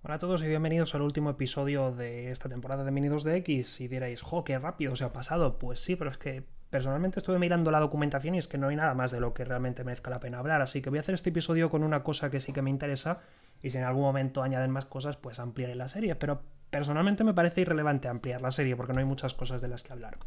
Hola a todos y bienvenidos al último episodio de esta temporada de Mini 2DX. Y diréis, ¡jo, qué rápido se ha pasado! Pues sí, pero es que personalmente estuve mirando la documentación y es que no hay nada más de lo que realmente merezca la pena hablar. Así que voy a hacer este episodio con una cosa que sí que me interesa y si en algún momento añaden más cosas, pues ampliaré la serie. Pero personalmente me parece irrelevante ampliar la serie porque no hay muchas cosas de las que hablar.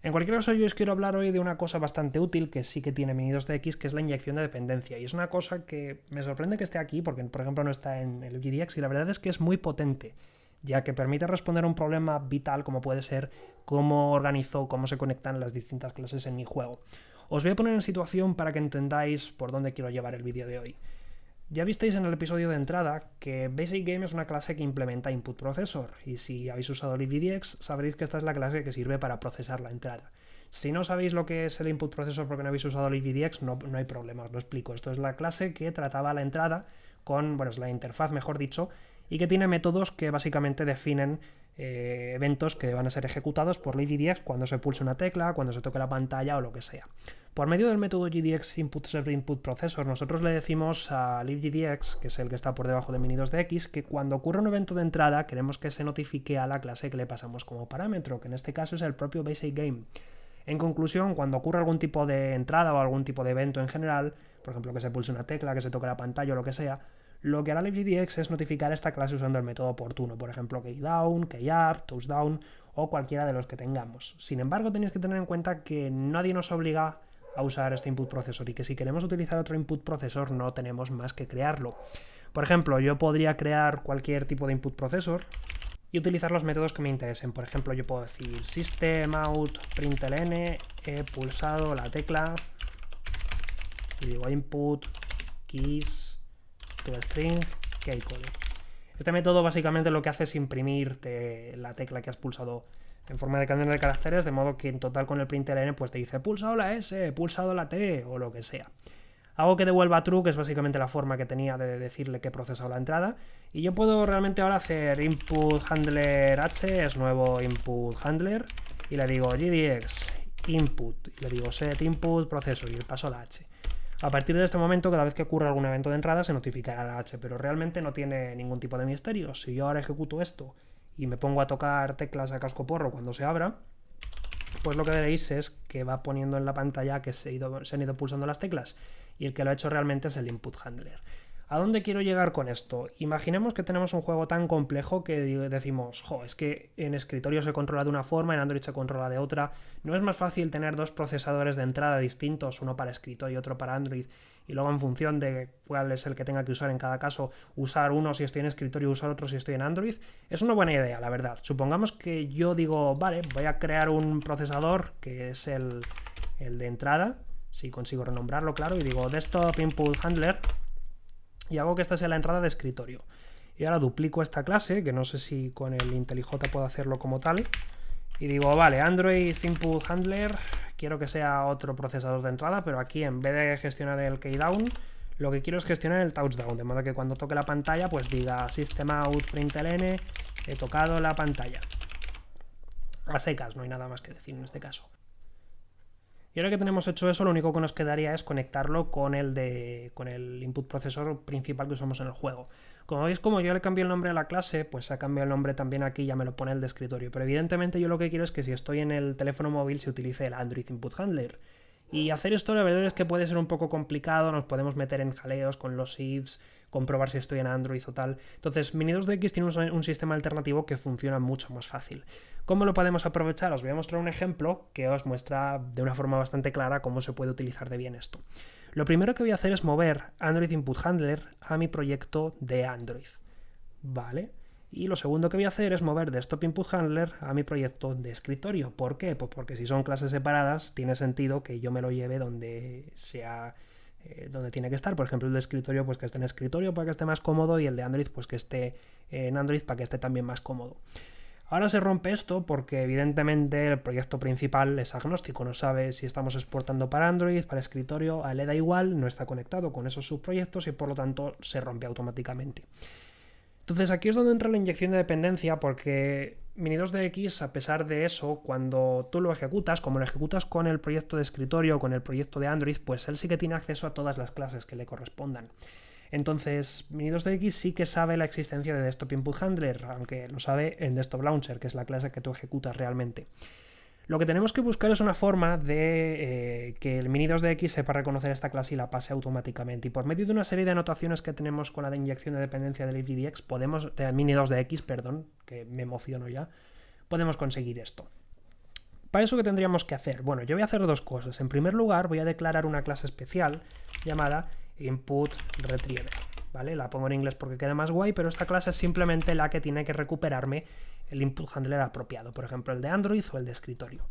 En cualquier caso, yo os quiero hablar hoy de una cosa bastante útil que sí que tiene Mini 2DX, que es la inyección de dependencia. Y es una cosa que me sorprende que esté aquí, porque por ejemplo no está en el GDX, y la verdad es que es muy potente, ya que permite responder a un problema vital como puede ser cómo organizo, cómo se conectan las distintas clases en mi juego. Os voy a poner en situación para que entendáis por dónde quiero llevar el vídeo de hoy. Ya visteis en el episodio de entrada que Basic Game es una clase que implementa Input Processor, y si habéis usado LibGDX sabréis que esta es la clase que sirve para procesar la entrada. Si no sabéis lo que es el Input Processor porque no habéis usado LibGDX, no hay problema, os lo explico. Esto es la clase que trataba la entrada con, es la interfaz, mejor dicho, y que tiene métodos que básicamente definen eventos que van a ser ejecutados por LibGDX cuando se pulse una tecla, cuando se toque la pantalla o lo que sea. Por medio del método GDX Input Server Input Processor, nosotros le decimos a libgdx, que es el que está por debajo de Mini2DX, que cuando ocurre un evento de entrada queremos que se notifique a la clase que le pasamos como parámetro, que en este caso es el propio Basic Game. En conclusión, cuando ocurre algún tipo de entrada o algún tipo de evento en general, por ejemplo que se pulse una tecla, que se toque la pantalla o lo que sea, lo que hará libgdx es notificar a esta clase usando el método oportuno, por ejemplo keyDown, keyUp, touchdown o cualquiera de los que tengamos. Sin embargo, tenéis que tener en cuenta que nadie nos obliga a usar este input processor y que si queremos utilizar otro input processor no tenemos más que crearlo. Por ejemplo, yo podría crear cualquier tipo de input processor y utilizar los métodos que me interesen. Por ejemplo, yo puedo decir system.out.println, he pulsado la tecla y digo input keys toString keycode. Este método básicamente lo que hace es imprimirte la tecla que has pulsado en forma de cadena de caracteres, de modo que en total con el println pues te dice pulsado la S, pulsado la T o lo que sea. Hago que devuelva true, que es básicamente la forma que tenía de decirle que he procesado la entrada, y yo puedo realmente ahora hacer input handler h, es nuevo input handler, y le digo gdx input, y le digo set input processor y le paso la h. A partir de este momento, cada vez que ocurra algún evento de entrada se notificará la H, pero realmente no tiene ningún tipo de misterio. Si yo ahora ejecuto esto y me pongo a tocar teclas a cascoporro cuando se abra, pues lo que veréis es que va poniendo en la pantalla que se han ido pulsando las teclas y el que lo ha hecho realmente es el input handler. ¿A dónde quiero llegar con esto? Imaginemos que tenemos un juego tan complejo que decimos, es que en escritorio se controla de una forma, en Android se controla de otra. ¿No es más fácil tener dos procesadores de entrada distintos, uno para escritorio y otro para Android, y luego en función de cuál es el que tenga que usar en cada caso, usar uno si estoy en escritorio y usar otro si estoy en Android? Es una buena idea, la verdad. Supongamos que yo digo, vale, voy a crear un procesador que es el de entrada, si consigo renombrarlo, claro, y digo desktop input handler, y hago que esta sea la entrada de escritorio. Y ahora duplico esta clase, que no sé si con el IntelliJ puedo hacerlo como tal, y digo, vale, Android Input Handler, quiero que sea otro procesador de entrada, pero aquí en vez de gestionar el keydown, lo que quiero es gestionar el touchdown, de modo que cuando toque la pantalla, pues diga system out println, he tocado la pantalla. A secas, no hay nada más que decir en este caso. Y ahora que tenemos hecho eso, lo único que nos quedaría es conectarlo con el input procesor principal que usamos en el juego. Como veis, como yo le cambié el nombre a la clase, pues ha cambiado el nombre también aquí, ya me lo pone el de escritorio. Pero evidentemente yo lo que quiero es que si estoy en el teléfono móvil se utilice el Android Input Handler. Y hacer esto la verdad es que puede ser un poco complicado, nos podemos meter en jaleos con los ifs, comprobar si estoy en Android o tal. Entonces, Mini2DX tiene un sistema alternativo que funciona mucho más fácil. ¿Cómo lo podemos aprovechar? Os voy a mostrar un ejemplo que os muestra de una forma bastante clara cómo se puede utilizar de bien esto. Lo primero que voy a hacer es mover Android Input Handler a mi proyecto de Android. ¿Vale? Y lo segundo que voy a hacer es mover Desktop Input Handler a mi proyecto de escritorio. ¿Por qué? Pues porque si son clases separadas, tiene sentido que yo me lo lleve donde sea, donde tiene que estar. Por ejemplo, el de escritorio, pues que esté en escritorio para que esté más cómodo, y el de Android, pues que esté en Android para que esté también más cómodo. Ahora se rompe esto porque evidentemente el proyecto principal es agnóstico, no sabe si estamos exportando para Android, para escritorio, a él le da igual, no está conectado con esos subproyectos y por lo tanto se rompe automáticamente. Entonces aquí es donde entra la inyección de dependencia, porque Mini2DX, a pesar de eso, cuando tú lo ejecutas, como lo ejecutas con el proyecto de escritorio o con el proyecto de Android, pues él sí que tiene acceso a todas las clases que le correspondan. Entonces, Mini2DX sí que sabe la existencia de Desktop Input Handler, aunque lo sabe en Desktop Launcher, que es la clase que tú ejecutas realmente. Lo que tenemos que buscar es una forma de que el Mini2DX sepa reconocer esta clase y la pase automáticamente. Y por medio de una serie de anotaciones que tenemos con la de inyección de dependencia del IDX, podemos, de Mini2DX, perdón, que me emociono ya, podemos conseguir esto. ¿Para eso qué tendríamos que hacer? Bueno, yo voy a hacer dos cosas. En primer lugar, voy a declarar una clase especial llamada InputRetriever, ¿vale? La pongo en inglés porque queda más guay, pero esta clase es simplemente la que tiene que recuperarme el input handler apropiado, por ejemplo el de Android o el de escritorio.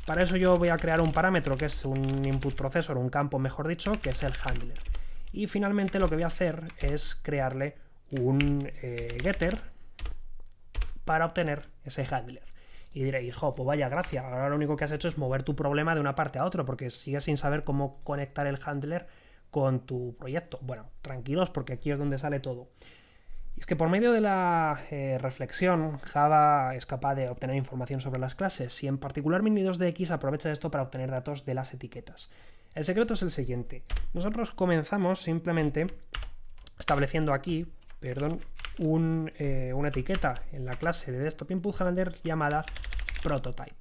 Para eso yo voy a crear un parámetro que es un input processor, un campo mejor dicho, que es el handler. Y finalmente lo que voy a hacer es crearle un getter para obtener ese handler. Y diréis, jo, pues vaya gracia, ahora lo único que has hecho es mover tu problema de una parte a otra, porque sigues sin saber cómo conectar el handler con tu proyecto. Bueno, tranquilos, porque aquí es donde sale todo. Y es que por medio de la reflexión, Java es capaz de obtener información sobre las clases y en particular Mini2DX aprovecha esto para obtener datos de las etiquetas. El secreto es el siguiente. Nosotros comenzamos simplemente estableciendo aquí, una etiqueta en la clase de Desktop Input Handler llamada Prototype,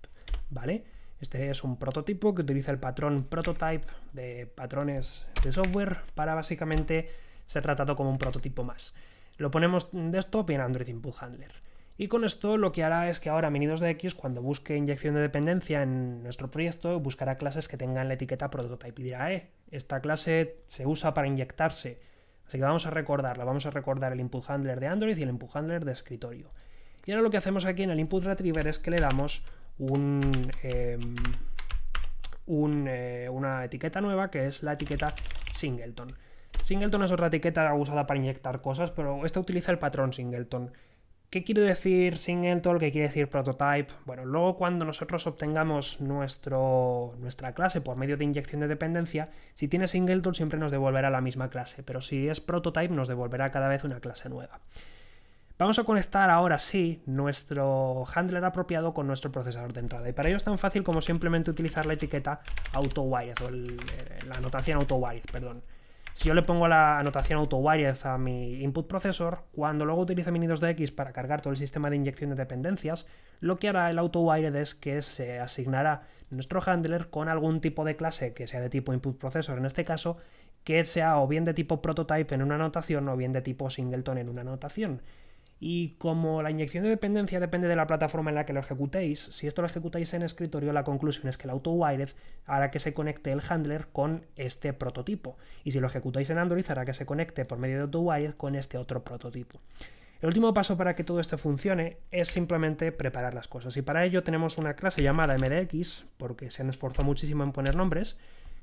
¿vale? Este es un prototipo que utiliza el patrón Prototype de patrones de software para básicamente ser tratado como un prototipo más. Lo ponemos en Desktop y en Android Input Handler. Y con esto lo que hará es que ahora Mini2DX, cuando busque inyección de dependencia en nuestro proyecto, buscará clases que tengan la etiqueta Prototype y dirá, esta clase se usa para inyectarse. Así que vamos a recordarla, vamos a recordar el Input Handler de Android y el Input Handler de escritorio. Y ahora lo que hacemos aquí en el Input Retriever es que le damos una etiqueta nueva que es la etiqueta Singleton. Singleton es otra etiqueta usada para inyectar cosas, pero esta utiliza el patrón Singleton. ¿Qué quiere decir Singleton? ¿Qué quiere decir Prototype? Bueno, luego cuando nosotros obtengamos nuestra clase por medio de inyección de dependencia, si tiene Singleton siempre nos devolverá la misma clase, pero si es Prototype nos devolverá cada vez una clase nueva. Vamos a conectar ahora sí nuestro handler apropiado con nuestro procesador de entrada y para ello es tan fácil como simplemente utilizar la etiqueta AutoWired o la anotación AutoWired, perdón. Si yo le pongo la anotación AutoWired a mi input processor, cuando luego utilice Mini2DX para cargar todo el sistema de inyección de dependencias, lo que hará el AutoWired es que se asignará nuestro handler con algún tipo de clase que sea de tipo input processor en este caso, que sea o bien de tipo prototype en una anotación o bien de tipo singleton en una anotación. Y como la inyección de dependencia depende de la plataforma en la que lo ejecutéis, si esto lo ejecutáis en escritorio, la conclusión es que el AutoWired hará que se conecte el handler con este prototipo. Y si lo ejecutáis en Android, hará que se conecte por medio de AutoWired con este otro prototipo. El último paso para que todo esto funcione es simplemente preparar las cosas. Y para ello tenemos una clase llamada MDX, porque se han esforzado muchísimo en poner nombres,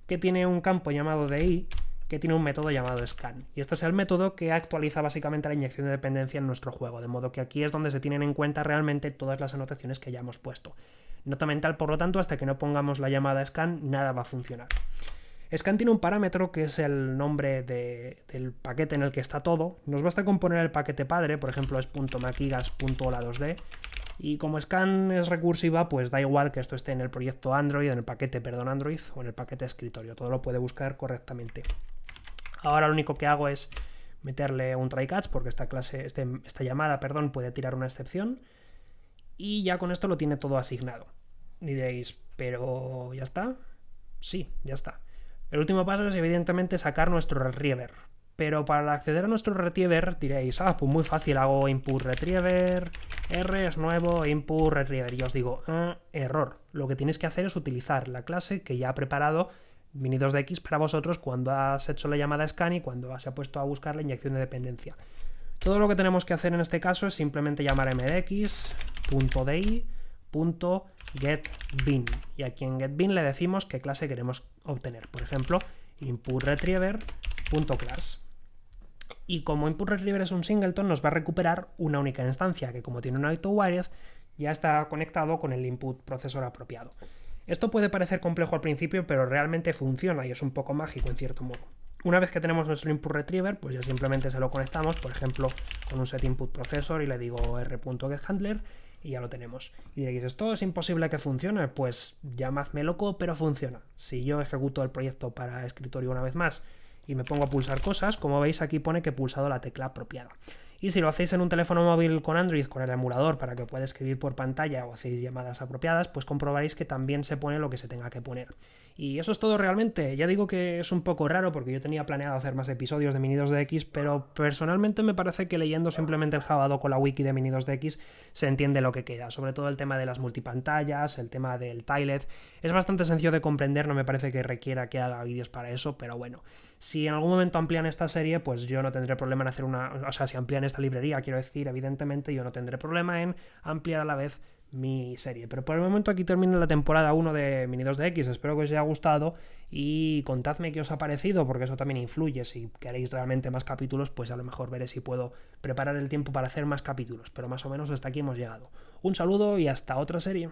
que tiene un campo llamado DI, que tiene un método llamado scan. Y este es el método que actualiza básicamente la inyección de dependencia en nuestro juego, de modo que aquí es donde se tienen en cuenta realmente todas las anotaciones que hayamos puesto. Nota mental, por lo tanto, hasta que no pongamos la llamada scan, nada va a funcionar. Scan tiene un parámetro que es el nombre del paquete en el que está todo. Nos basta con poner el paquete padre, por ejemplo es .macigas.hola2d, y como scan es recursiva, pues da igual que esto esté en el proyecto Android, en el paquete, Android o en el paquete escritorio, todo lo puede buscar correctamente. Ahora lo único que hago es meterle un try-catch porque esta llamada puede tirar una excepción y ya con esto lo tiene todo asignado. Y diréis, ¿pero ya está? Sí, ya está. El último paso es evidentemente sacar nuestro retriever. Pero para acceder a nuestro retriever diréis, pues muy fácil, hago input retriever, R es nuevo, input retriever. Y os digo, error. Lo que tienes que hacer es utilizar la clase que ya ha preparado Mini2DX para vosotros cuando has hecho la llamada scan y cuando se ha puesto a buscar la inyección de dependencia. Todo lo que tenemos que hacer en este caso es simplemente llamar mdx.di.getBin y aquí en getBin le decimos qué clase queremos obtener, por ejemplo inputRetriever.class. Y como inputRetriever es un singleton, nos va a recuperar una única instancia que, como tiene un AutoWired, ya está conectado con el input procesor apropiado. Esto puede parecer complejo al principio, pero realmente funciona y es un poco mágico en cierto modo. Una vez que tenemos nuestro input retriever, pues ya simplemente se lo conectamos, por ejemplo, con un set input processor y le digo r.getHandler y ya lo tenemos. Y diréis, ¿esto es imposible que funcione? Pues llamadme loco, pero funciona. Si yo ejecuto el proyecto para escritorio una vez más y me pongo a pulsar cosas, como veis aquí pone que he pulsado la tecla apropiada. Y si lo hacéis en un teléfono móvil con Android, con el emulador, para que pueda escribir por pantalla o hacéis llamadas apropiadas, pues comprobaréis que también se pone lo que se tenga que poner. Y eso es todo realmente. Ya digo que es un poco raro porque yo tenía planeado hacer más episodios de Mini2DX, pero personalmente me parece que leyendo simplemente el Javadoc con la wiki de Mini2DX se entiende lo que queda. Sobre todo el tema de las multipantallas, el tema del tilet. Es bastante sencillo de comprender, no me parece que requiera que haga vídeos para eso, pero bueno. Si en algún momento amplían esta serie, pues yo no tendré problema en hacer una... O sea, si amplían esta librería, quiero decir, evidentemente yo no tendré problema en ampliar a la vez mi serie. Pero por el momento aquí termina la temporada 1 de Mini2DX. Espero que os haya gustado y contadme qué os ha parecido, porque eso también influye. Si queréis realmente más capítulos, pues a lo mejor veré si puedo preparar el tiempo para hacer más capítulos. Pero más o menos hasta aquí hemos llegado. Un saludo y hasta otra serie.